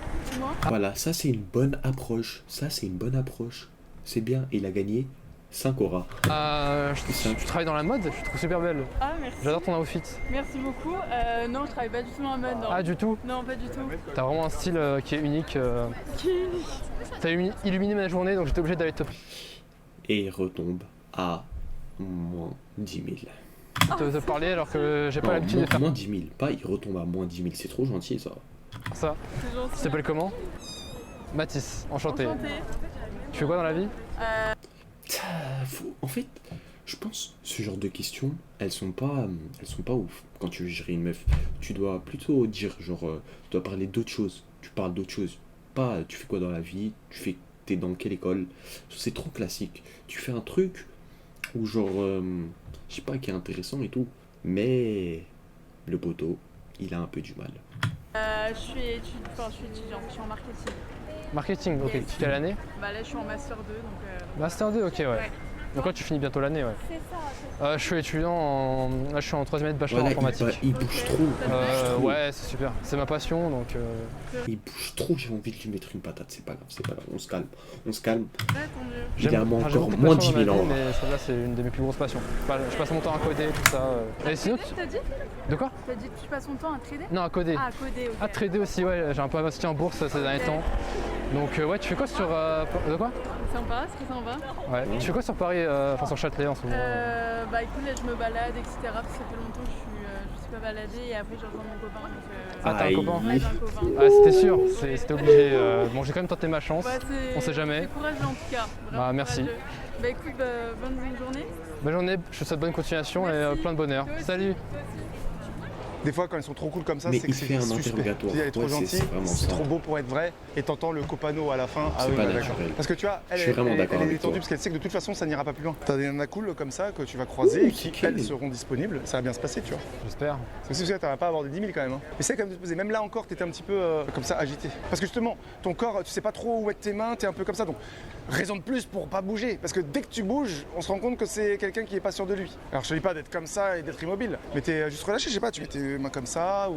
Voilà, ça, c'est une bonne approche. Ça, c'est une bonne approche. C'est bien. Il a gagné 5 auras. Tu travailles dans la mode, je te trouve super belle. Ah merci, J'adore ton outfit. merci beaucoup. Non, je travaille pas du tout dans la mode. Non, Ah, du tout? non pas du tout. T'as vraiment un style qui est unique. Qui est unique. T'as illuminé ma journée, donc j'étais obligé d'aller te Et il retombe à moins 10 000. parler alors que j'ai pas Non, l'habitude de faire moins 10 000. Pas il retombe à moins 10 000. C'est trop gentil, ça. ça. C'est gentil. Tu t'appelles comment? Mathis, enchanté. Enchantée. Tu fais quoi dans la vie? En fait, je pense ce genre de questions, elles sont pas ouf. Quand tu veux gérer une meuf, tu dois plutôt dire genre, tu dois parler d'autre chose. Tu parles d'autre chose. Pas, tu fais quoi dans la vie? T'es dans quelle école? C'est trop classique. Tu fais un truc où genre, je sais pas, qui est intéressant et tout, mais le poteau, il a un peu du mal. Je suis étudiante, je suis en marketing. Marketing, ok. Yes. Tu quelle année? Bah là je suis en master 2 donc... Master 2, ok, ouais. Ouais. Donc là tu finis bientôt l'année, ouais. C'est ça. Je suis étudiant en. Là je suis en 3ème année de bachelor Voilà, en informatique. il bouge trop. Ouais, c'est super. C'est ma passion donc. Il bouge trop, j'ai envie de lui mettre une patate. C'est pas grave, on se calme. On se calme. Ouais, tant mieux. Il a J'aime encore beaucoup de moins de passions 10 dans 000 ma ans. vie, mais celle-là, c'est une de mes plus grosses passions. Je passe mon temps à coder, tout ça. Et sinon, T'as dit de quoi? T'as dit que tu passes ton temps à trader? Non, à coder. Ah, à coder, ok. À trader aussi, ouais. J'ai un peu investi en bourse ces derniers temps. Donc, ouais, tu fais quoi sur. De quoi? Sympa, c'est très sympa. Ouais. Tu fais quoi sur Paris, enfin sur Châtelet en ce moment? Bah écoute, là je me balade, etc. Parce que ça fait longtemps que je suis pas baladée et après je rejoins mon copain. Donc, Ah, t'as un Aïe. copain? ouais, j'ai un copain. Ah, c'était sûr, c'était obligé. Bon, j'ai quand même tenté ma chance. Ouais, On sait jamais. C'est courageux en tout cas. Vraiment Bah, merci. courageux. Bah écoute, bonne journée. Bonne journée, je te souhaite bonne continuation et Merci. plein de bonheur. Toi aussi. Salut! Toi aussi. Des fois, quand ils sont trop cool comme ça, Mais c'est il que c'est fait un suspect. interrogatoire. Tu dis, elle est trop Ouais, c'est gentille, vraiment c'est ça. trop beau pour être vrai, et t'entends le copano à la fin. C'est pas naturel. Parce que tu vois, elle, Je suis vraiment elle, d'accord elle est avec toi. détendue parce qu'elle sait que de toute façon, ça n'ira pas plus loin. T'as des nanas cool comme ça que tu vas croiser et qui, elles, seront disponibles. Ça va bien se passer, tu vois. J'espère. C'est aussi que t'as pas abordé 10 000 quand même. Hein. Mais c'est quand même de te poser. Même là encore, t'étais un petit peu comme ça agité. Parce que justement, ton corps, tu sais pas trop où être tes mains, t'es un peu comme ça. Donc, raison de plus pour pas bouger. Parce que dès que tu bouges, on se rend compte que c'est quelqu'un qui est pas sûr de lui. Alors, je te dis pas d'être comme ça et d'être immobile, mais t'es juste relâché. Je sais pas, tu mets tes mains comme ça ou.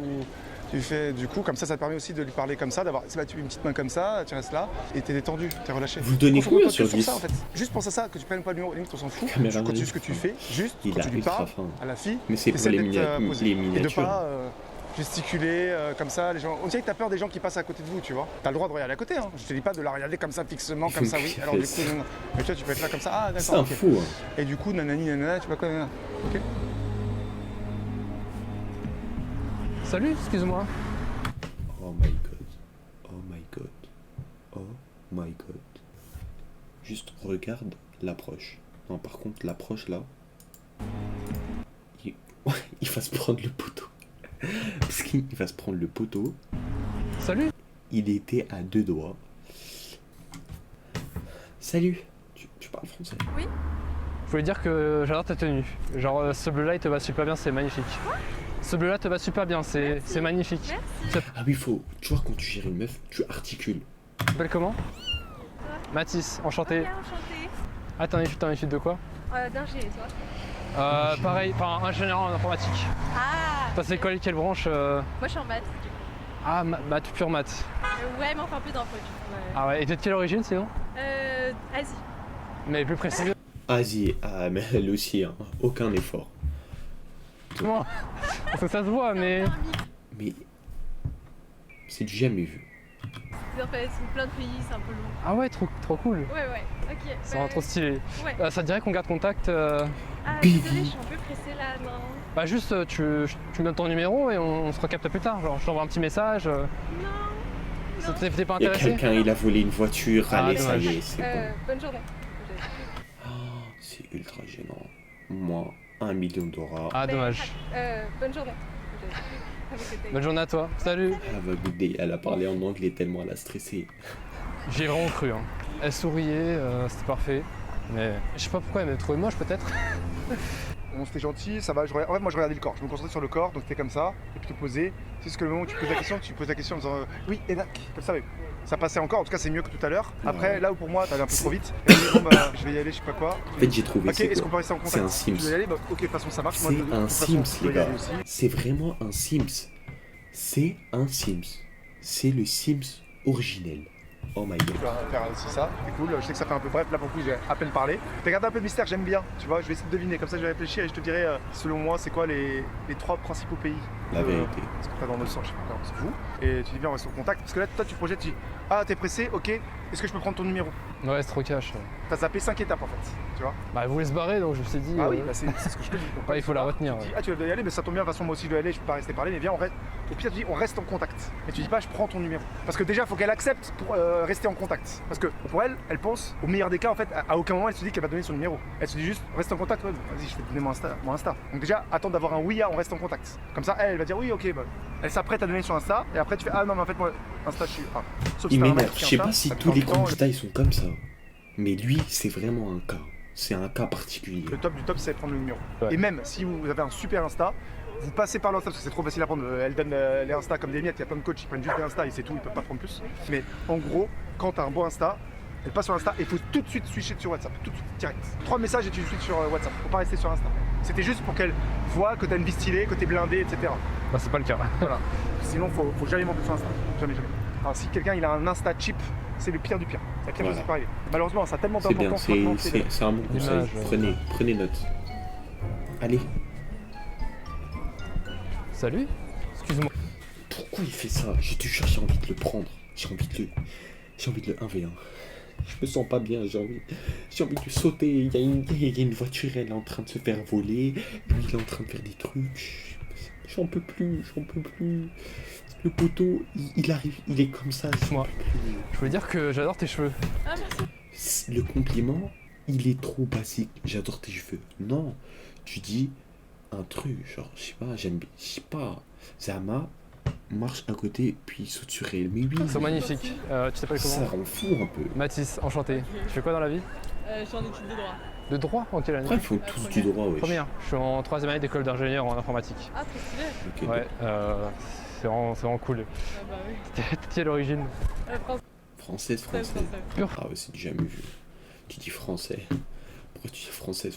Tu fais du coup, comme ça te permet aussi de lui parler comme ça, d'avoir tu mets une petite main comme ça, tu restes là et t'es détendu, t'es relâché. Vous donnez combien sur ça 10? en fait. Juste pense à ça, que tu prennes pas le numéro, limite on s'en fout. Caméra Tu continues nulle. ce que tu fais, juste Il quand a tu lui ultra parles faim. à la fille, Mais c'est pour t'essaies les d'être, posé. les Et de miniatures. pas gesticuler comme ça, les gens. On dirait que t'as peur des gens qui passent à côté de vous, tu vois. T'as le droit de regarder à côté, hein. Je te dis pas de la regarder comme ça fixement, comme ça, oui. Alors du coup, non. Mais toi tu peux être là comme ça, ah C'est d'accord, un ok. fou. Hein. Et du coup, nanani, nanana, tu vois quoi, nanana. Ok. Salut, excuse-moi. Oh my god. Oh my god. Oh my god. Juste regarde l'approche. Non, par contre, l'approche là. Il va se prendre le poteau. Parce qu'il va se prendre le poteau. Salut! Il était à 2 doigts. Salut. Tu parles français? Je voulais dire que j'adore ta tenue. Genre, ce bleu-là, il te va super bien, c'est magnifique. Ce bleu-là te va super bien, c'est magnifique. Ah oui, faut. Tu vois, quand tu gères une meuf, tu articules. Tu t'appelles comment? Mathis, enchanté. Enchantée. Ah, t'es en étude de quoi? D'ingé, toi. Pareil, enfin, ingénieur en informatique. Ah. T'as c'est quelle branche Moi, je suis en maths. Ah, maths, pure maths. Ouais, mais enfin un peu d'infos, du coup. Ouais. Ah ouais, et t'es de quelle origine sinon? Asie. Mais plus précisément. Asie, ah, mais elle aussi, hein. Aucun effort. Comment? Parce que ça se voit, mais. Mais. C'est du jamais vu. En fait, c'est plein de pays, c'est un peu long. Ah ouais, trop cool. Ouais, ok. C'est vraiment trop stylé. Ouais. Ça te dirait qu'on garde contact Ah, Baby. désolée, je suis un peu pressée là, non. Bah juste, tu me donnes ton numéro et on se recapte plus tard. Genre, je t'envoie un petit message. Non. Ça t'es pas Il y a intéressé? quelqu'un, il a volé une voiture. Ah, Allez, ça y dommage. est, c'est bon. Bonne journée. Oh, c'est ultra gênant. Moi, 1 million d'euros. Ah, dommage. Bonne journée. Bonne journée à toi. Salut. Have a good day. Elle a parlé en anglais tellement elle a stressé. J'ai vraiment cru. Hein. Elle souriait, c'était parfait. Mais je sais pas pourquoi elle m'a trouvé moche peut-être. On c'était gentil, ça va. En fait, moi je regardais le corps, je me concentrais sur le corps, donc c'était comme ça, et puis te poser. C'est ce que le moment où tu poses la question, tu poses la question en disant oui, Enak, comme ça, oui. Ça passait encore, en tout cas c'est mieux que tout à l'heure. Après, là où pour moi, t'allais un peu trop vite, et je me dis, bon, je vais y aller, je sais pas quoi. En fait, j'ai trouvé. Ok, c'est est-ce quoi qu'on peut rester en contact? C'est un Sims. Tu veux y aller? Bah, ok, de toute façon ça marche. Moi, C'est de toute un façon, Sims, je veux les y aller gars. aussi. C'est vraiment un Sims. C'est un Sims. C'est le Sims originel. Oh my god. Tu vas faire aussi ça, c'est cool. Je sais que ça fait un peu bref, là pour le coup j'ai à peine parlé. T'as gardé un peu de mystère, j'aime bien, tu vois, je vais essayer de deviner, comme ça je vais réfléchir et je te dirai selon moi c'est quoi les 3 principaux pays. La vérité. Parce que t'as dans le sang, je sais pas encore, on s'en fout. Et tu dis bien on reste en contact, parce que là toi tu projettes, tu dis ah t'es pressé, ok, est-ce que je peux prendre ton numéro? Ouais, c'est trop cash. T'as zappé 5 étapes en fait, tu vois. Bah, elle voulait se barrer donc je me suis dit. Ah oui, bah, c'est ce que je te dis. Donc, Ouais, il faut la retenir. tu dis, Ouais. ah tu dois y aller, mais ça tombe bien, de toute façon moi aussi je dois y aller, je peux pas rester parler, mais viens on reste. Au pire tu dis on reste en contact. Et tu dis pas je prends ton numéro. Parce que déjà il faut qu'elle accepte pour rester en contact. Parce que pour elle, elle pense, au meilleur des cas en fait, à aucun moment elle se dit qu'elle va donner son numéro. Elle se dit juste reste en contact, ouais, vas-y je vais te donner mon Insta. Donc déjà attends d'avoir un oui on reste en contact. Comme ça elle va dire oui ok bah. Elle s'apprête à donner son Insta et après tu fais ah non mais en fait moi Insta je suis. Ah, sauf si Il t'as un m'énerve. mec qui Je sais Insta, pas si ça tous prend les du temps, candidats ils sont comme ça. Mais lui, c'est vraiment un cas. C'est un cas particulier. Le top du top, c'est prendre le numéro. Ouais. Et même si vous avez un super Insta, vous passez par l'Insta parce que c'est trop facile à prendre. Elle donne les Insta comme des miettes. Il y a plein de coachs qui prennent juste des Insta et c'est tout, ils peuvent pas prendre plus. Mais en gros, quand t'as un bon Insta, elle passe sur Insta et il faut tout de suite switcher sur WhatsApp. Tout de suite, direct. 3 messages et tu switches sur WhatsApp. Faut pas rester sur Insta. C'était juste pour qu'elle voit que t'as une vie stylée, que t'es blindé, etc. Bah, c'est pas le cas. Voilà. Sinon, faut jamais monter sur Insta. Jamais. Alors si quelqu'un il a un Insta cheap, c'est le pire du pire. C'est la pire Voilà. chose qui peut arriver. Malheureusement, ça a tellement C'est bien, d'importance maintenant. c'est un bon conseil. L'image, Prenez note. Allez, Salut. Excuse-moi. pourquoi il fait ça? Je te jure, j'ai envie de le prendre. J'ai envie de le 1v1. Je me sens pas bien, j'ai envie de sauter. Il y a une voiture, elle est en train de se faire voler. Lui, il est en train de faire des trucs. J'en peux plus. Le poteau, il arrive, il est comme ça. Moi. Je voulais dire que j'adore tes cheveux. Ah, merci. Le compliment, il est trop basique. J'adore tes cheveux. Non, tu dis un truc, genre, je sais pas, Zama marche à côté, puis saute sur elle. Mais oui, Ils sont magnifiques. Tu t'appelles ça comment? rend fou un peu. Mathis, enchanté. Tu fais quoi dans la vie? Je suis en études de droit. De droit? En quelle année? Après, ils font tous du droit, wesh. Première. Je suis en 3e année d'école d'ingénieur en informatique. Ah, trop stylé. Ok, Ouais, c'est vraiment cool. Ah bah oui. T'es qui à l'origine? Française. Pur. Ah ouais, c'est du jamais vu. Tu dis français. Pourquoi tu dis française?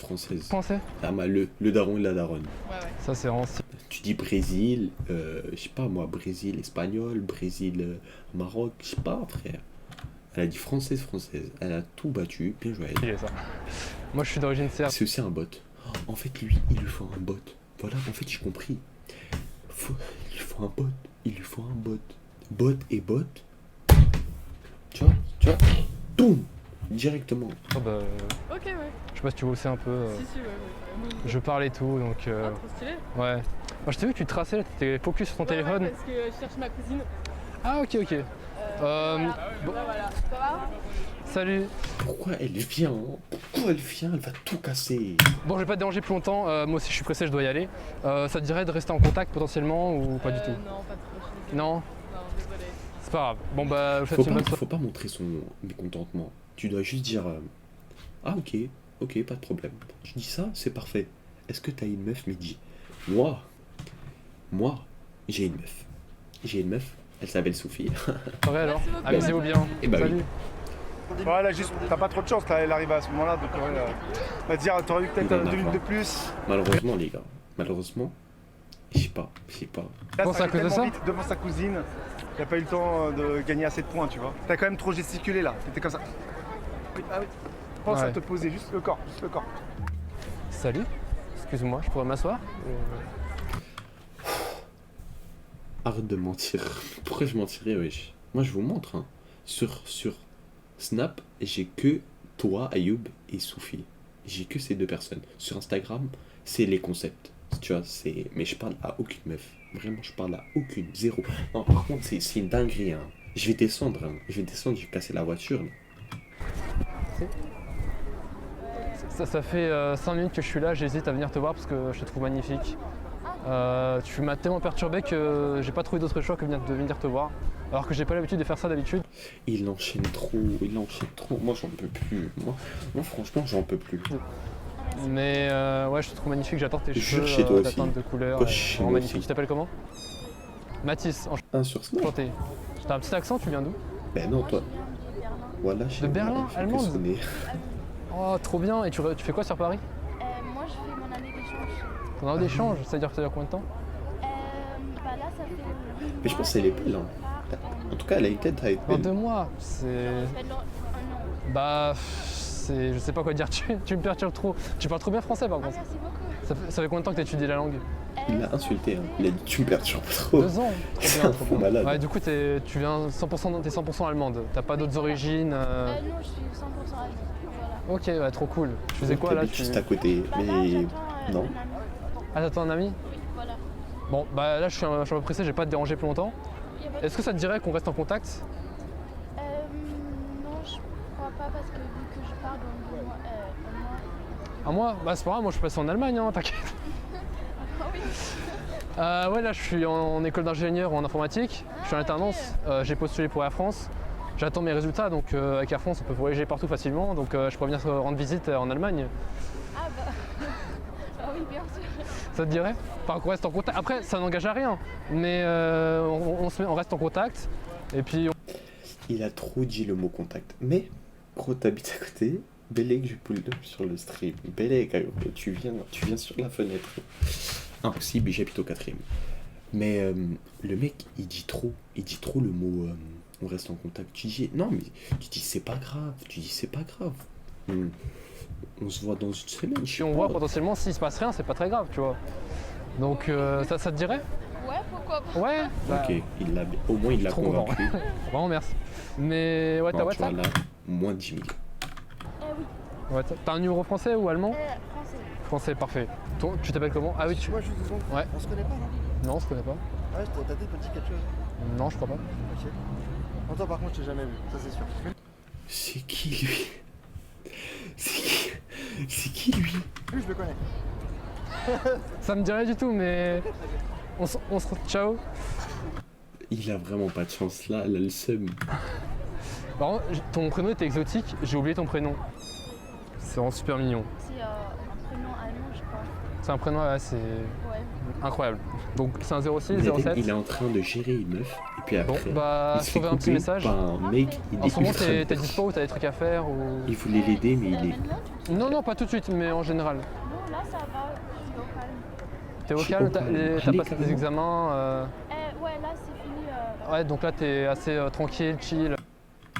Français? Ah, bah, le daron et la daronne. Ouais, ouais. Ça c'est vraiment stylé. Tu dis Brésil, je sais pas moi, Brésil espagnol, Brésil Maroc, je sais pas, frère. Elle a dit française. Elle a tout battu, bien joué. Ça. Moi je suis d'origine serbe. C'est aussi un bot. En fait, lui, il lui faut un bot. Voilà, en fait, j'ai compris. Il lui faut un bot. Bot et bot. Tu vois Boum directement. Oh bah, Ok, ouais. je sais pas si tu vois aussi un peu. Si, ouais. Je parle et tout donc. Ah, trop stylé. Ouais. Moi je t'ai vu que tu traçais là, t'étais focus sur ton téléphone. Ouais, parce que je cherche ma cousine. Ah ok. Bon, Là, voilà. Ça va? salut. Pourquoi elle vient Elle va tout casser. Bon je vais pas te déranger plus longtemps, moi aussi je suis pressé, je dois y aller. Ça te dirait de rester en contact potentiellement ou pas du tout? Non, pas trop. Je suis désolée. Non? Non, désolée. C'est pas grave. Bon bah je vous souhaite une bonne soirée. Faut pas montrer son mécontentement. Tu dois juste dire ah ok, pas de problème. Tu dis ça, c'est parfait. Est-ce que t'as une meuf, Mehdi? Moi, j'ai une meuf. Elle s'appelle Sophie. Soirée alors. Merci beaucoup. Amusez-vous bien. Eh bah oui. Salut. Ouais, là, juste, t'as pas trop de chance, là, elle arrive à ce moment-là, donc va te dire, t'aurais eu peut-être Il en a 2 minutes de pas. plus. Malheureusement, les gars. Je sais pas. Là, Bon, ça c'est à arrive cause de tellement ça vite devant sa cousine, il a pas eu le temps de gagner assez de points, tu vois. T'as quand même trop gesticulé là, t'étais comme ça. Oui, ah oui. Pense à Ouais. te poser, juste le corps. Salut. Excuse-moi, je pourrais m'asseoir? Arrête de mentir. Pourquoi je mentirais, wesh? Moi, je vous montre. Hein. Sur Snap, j'ai que toi, Ayoub et Sophie. J'ai que ces deux personnes. Sur Instagram, c'est les concepts. Tu vois, c'est. Mais je parle à aucune meuf. Vraiment, je parle à aucune. Zéro. Non, par contre, c'est une dinguerie. Hein. Je vais descendre. Je vais passer la voiture. Là. Ça fait 5 minutes que je suis là, j'hésite à venir te voir parce que je te trouve magnifique. Tu m'as tellement perturbé que j'ai pas trouvé d'autre choix que de venir te voir. Alors que j'ai pas l'habitude de faire ça d'habitude. Il enchaîne trop. Moi, j'en peux plus. Moi, franchement, j'en peux plus. Mais ouais, je te trouve magnifique, j'adore tes Jure cheveux, chez toi ta aussi. teinte de couleur. Toi, chez Vraiment moi magnifique. aussi. Tu t'appelles comment? Mathis, Sur Snap. enchanté. T'as un petit accent, tu viens d'où? Ben non, toi. Voilà, De Berlin, allemande. sonner. Oh, trop bien. Et tu fais quoi sur Paris? Moi, je fais mon année d'échange. Ton année d'échange, ça dure combien de temps? Bah là, ça fait. Mais je pense qu'elle est belle. Hein. En tout cas, elle a une tête à être En belle. 2 mois. C'est. Un an. Bah. Je sais pas quoi dire, tu me perturbes trop. Tu parles trop bien français par contre. Merci beaucoup. Ça fait combien de temps que tu étudies la langue? Il l'a insulté. Hein. Il a dit tu me perturbes trop. 2 ans. C'est Trop un bien, trop fou bien. malade. Ouais, du coup, tu viens 100%, t'es 100% allemande. T'as pas d'autres origines. Non, je suis 100% allemande. Voilà. Ok, ouais, trop cool. Tu faisais quoi là? T'habites juste à côté. Bah là, Mais j'attends non. un ami. Ah, t'attends un ami? Oui, voilà. Bon, bah là, je suis un peu pressé, je vais pas te déranger plus longtemps. Y a pas de- Est-ce que ça te dirait qu'on reste en contact? Non, je crois pas parce que vu que je pars dans 2 mois. Un mois? Bah, c'est pas grave, moi je suis passé en Allemagne, hein, t'inquiète. Ah oui. Ouais, là, je suis en école d'ingénieur en informatique. Je suis en alternance. J'ai postulé pour Air France. J'attends mes résultats, donc avec Air France, on peut voyager partout facilement. Donc, je pourrais venir te rendre visite en Allemagne. Ah bah. Ah oui, bien sûr. Ça te dirait? Enfin, qu'on reste en contact. Après, ça n'engage à rien, mais on reste en contact. Et puis, Il a trop dit le mot contact. Mais, gros, t'habites à côté. Belek, je pull up sur le stream. Belek, tu viens sur la fenêtre. Impossible, j'habite au 4ème. Mais le mec, il dit trop le mot on reste en contact. Tu dis, non, mais tu dis, c'est pas grave. Tu dis, c'est pas grave. On se voit dans une semaine. Je Si sais on pas. voit potentiellement, s'il se passe rien, c'est pas très grave, tu vois. Donc ça te dirait? Ouais, pourquoi pas. Ouais. Bah, Ok, au moins il l'a trop content. convaincu. Vraiment merci. Mais ouais, t'as Non, tu vois, WhatsApp? là, moins de 10 000. Oui. WhatsApp. T'as un numéro français ou allemand? Français. Français, parfait. Tu t'appelles comment? Ah oui, Moi, juste 2 secondes. Ouais. On se connaît pas, non? Non, je connais pas. Ah ouais, ta tête me dit quelque chose. Non, je crois pas. Ok. En toi, par contre, je t'ai jamais vu, ça c'est sûr. C'est qui lui? C'est qui lui? Lui, je le connais. Ça me dirait du tout, mais on se ciao. Il a vraiment pas de chance là, elle a le seum. Par contre, ton prénom était exotique, j'ai oublié ton prénom. C'est vraiment super mignon. C'est un prénom allemand, je crois. C'est un prénom assez Ouais. incroyable. Donc c'est un 06, Il 07. est en train de gérer une meuf, et puis Bon, après, bah, il je se fait trouvais un petit couper message. par un mec, il En est ce moment, ultra t'es bête. dispo ou t'as des trucs à faire ou... Il voulait l'aider, mais il est... Maintenant, tu te... Non, non, pas tout de suite, mais en général. Non, là, ça va. Je suis au calme. T'es au Je suis calme, au calme. t'as Allez, passé tes calme. examens. Ouais, là, c'est fini. Ouais, donc là, t'es assez tranquille, chill.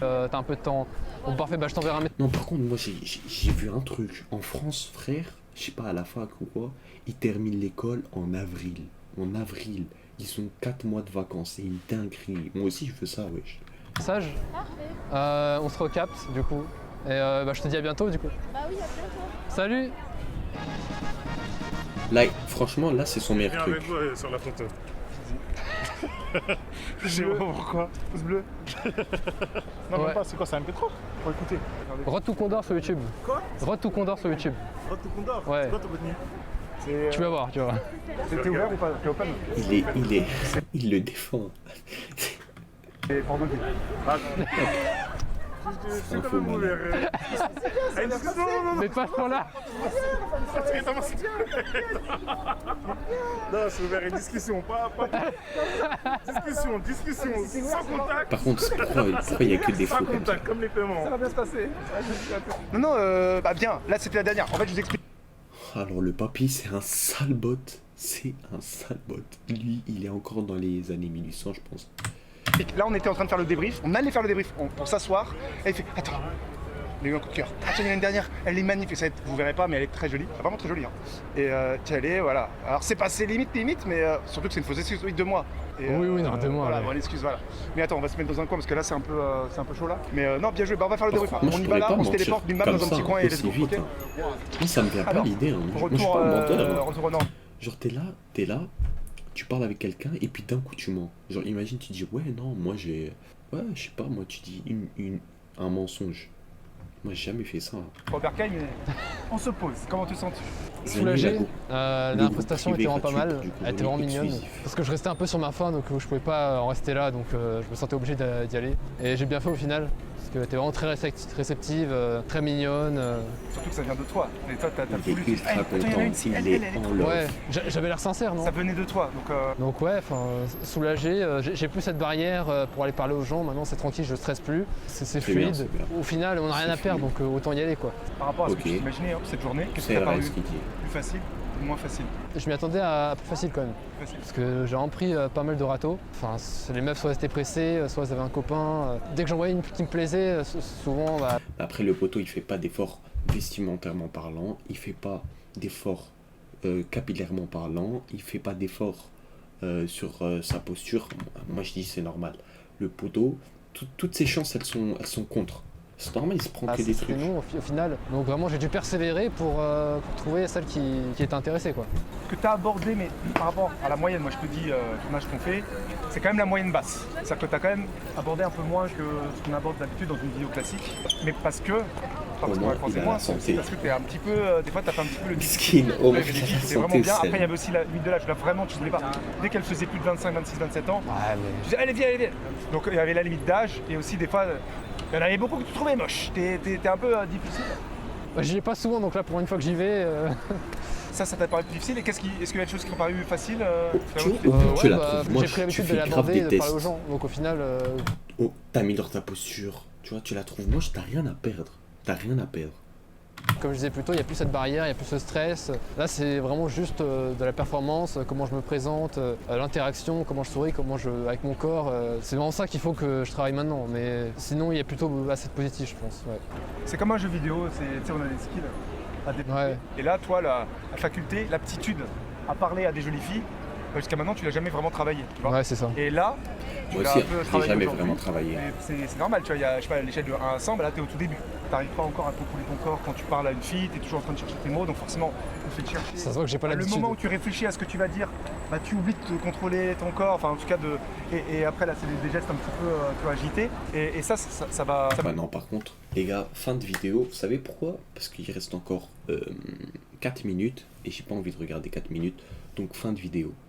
T'as un peu de temps. Bon, parfait, bah je t'enverrai un message. Non, par contre, moi, j'ai vu un truc. En France, frère, je sais pas, à la fac ou quoi, ils terminent l'école en avril. En avril. Ils ont 4 mois de vacances. C'est une dinguerie. Moi aussi, je veux ça, wesh. Parfait. On se recapte, du coup. Et bah, je te dis à bientôt, du coup. Bah oui, à bientôt. Salut! Là, franchement, là, c'est son meilleur Viens truc. avec moi sur la photo. Je sais pas pourquoi. Pouce bleu. Non, Ouais. même pas, c'est quoi, c'est un MP3 Pour écouter. Regardez. Road to Condor sur YouTube. Quoi Road to Condor sur YouTube. Road to Condor. Ouais. C'est quoi ton contenu Tu vas voir, tu vas voir. T'es ouvert ou pas? T'es open? Il le défend. Et pour deux. Ah, C'est un faux malin. Mais pas ce là. Non, c'est ouvert une discussion, pas... Discussion, sans contact. Par contre, pourquoi il n'y a que des Sans faux comme ça? contact, comme les paiements. Ça va bien se passer. Non, bah bien, là c'était la dernière. En fait, je vous explique. Alors, le papy, c'est un sale bot. C'est un sale bot. Lui, il est encore dans les années 1800, je pense. Là, on était en train de faire le débrief. On allait faire le débrief pour s'asseoir. Et il fait attends, il a eu un coup de cœur. Ah, tiens, il y a une dernière. Elle est magnifique. Ça va être, vous verrez pas, mais elle est très jolie. Vraiment très jolie. Hein. Et tiens, elle est, voilà. Alors, c'est passé limite, mais surtout que c'est une fausse excuse. Oui, 2 mois. Et, Oui, non, 2 mois. Voilà, Ouais. bon, excuse, voilà. Mais attends, on va se mettre dans un coin parce que là, c'est un peu chaud là. Mais non, bien joué. Bah, on va faire le débrief. Moi, je On y va pourrais là, pas on se mentir téléporte d'une map comme dans un ça, petit coin et let's aussi go. vite, Ok. hein. Moi, ça me vient pas Alors, l'idée. Hein. Moi, je suis Retour, pas un menteur. hein. retour au nord. Genre, t'es là, tu parles avec quelqu'un et puis d'un coup, tu mens. Genre, imagine, tu dis, ouais, non, moi, j'ai... Ouais, je sais pas, moi, tu dis un mensonge. Moi, j'ai jamais fait ça. hein. Robert Kay, mais on se pose. Comment te sens-tu? Soulagé. Le La groupe dernière prestation privé était vraiment pas gratuit mal. du coup, Elle était vraiment mignonne. exclusif. Parce que je restais un peu sur ma faim, donc je pouvais pas en rester là, donc je me sentais obligé d'y aller. Et j'ai bien fait au final. Parce qu'elle était vraiment très réceptive, très mignonne. Surtout que ça vient de toi. Et toi, t'as Il est voulu. ultra Hey, attends, il y en a content. une ici. Il est en love. Ouais, j'avais l'air sincère, non? Ça venait de toi. Donc ouais, soulagé, j'ai plus cette barrière pour aller parler aux gens, maintenant c'est tranquille, je stresse plus, c'est C'est fluide. bien, c'est bien. Au final, on n'a rien C'est à perdre, fluide. donc autant y aller quoi. par rapport à ce que Ok. tu t'imaginais, hein, cette journée, qu'est-ce qui C'est t'a vrai paru ce qu'il dit. plus facile ou moins facile? Je m'y attendais à plus facile quand même, Plus facile. parce que j'ai vraiment pris pas mal de râteaux. Enfin, les meufs soit restées pressées, soit elles avaient un copain. Dès que j'en voyais une qui me plaisait, souvent, bah, Après, le poteau, il fait pas d'efforts vestimentairement parlant. Il fait pas d'efforts capillairement parlant. Il fait pas d'efforts sur sa posture. Moi, je dis c'est normal. Le poteau, toutes ses chances, elles sont contre. C'est normal, il se prend que des c'était trucs. nous au final. Donc vraiment, j'ai dû persévérer pour trouver celle qui était intéressée quoi. Ce que tu as abordé, mais par rapport à la moyenne, moi je te dis, l'image qu'on fait, c'est quand même la moyenne basse. C'est-à-dire que tu as quand même abordé un peu moins que ce qu'on aborde d'habitude dans une vidéo classique. Mais parce que, pas parce qu'on moins, va penser il a moins, la c'est santé. parce que tu es un petit peu, des fois tu as fait un petit peu le Skin, au moins, il a la c'est vraiment santé bien. Après, saine. il y avait aussi l'huile de l'âge. Là, vraiment, tu ne voulais pas. Dès qu'elle faisait plus de 25, 26, 27 ans, Ouais, mais... tu disais, allez, viens, allez, viens. Donc, il y avait la limite d'âge et aussi, des fois, il y en avait beaucoup que tu trouvais moches. T'es un peu difficile. Bah, j'y vais pas souvent, donc là pour une fois que j'y vais. Ça t'a paru plus difficile. Et est-ce qu'il y a des choses qui t'ont paru faciles Tu vois, au bout, tu la bah, trouves moche. j'ai pris Tu l'habitude de fais grave l'aborder et des de parler aux tests. gens. Donc au final, Oh, t'améliores ta posture. Tu vois, tu la trouves moche, t'as rien à perdre. T'as rien à perdre. Comme je disais plus tôt, il n'y a plus cette barrière, il n'y a plus ce stress. Là, c'est vraiment juste de la performance, comment je me présente, l'interaction, comment je souris, avec mon corps. C'est vraiment ça qu'il faut que je travaille maintenant. Mais sinon, il y a plutôt assez de positif, je pense. Ouais. C'est comme un jeu vidéo, tu sais, on a des skills à développer. Ouais. Et là, toi, la faculté, l'aptitude à parler à des jolies filles, jusqu'à maintenant, tu l'as jamais vraiment travaillé. Tu vois. Ouais, c'est ça. Et là, tu Moi l'as aussi, un peu j'ai travaillé jamais aujourd'hui. vraiment travaillé. Mais c'est normal, tu vois, il y a, je sais pas, à l'échelle de 1 à 100, bah là, t'es au tout début. T'arrives pas encore à contrôler ton corps quand tu parles à une fille, t'es toujours en train de chercher tes mots, donc forcément, on fait te chercher. Ça se voit que j'ai pas Le l'habitude. moment où tu réfléchis à ce que tu vas dire, bah, tu oublies de contrôler ton corps, enfin en tout cas et après là c'est des gestes un petit peu tu vois, agités et ça va. Bah non, par contre, les gars, fin de vidéo, vous savez pourquoi? Parce qu'il reste encore 4 minutes et j'ai pas envie de regarder 4 minutes, donc fin de vidéo.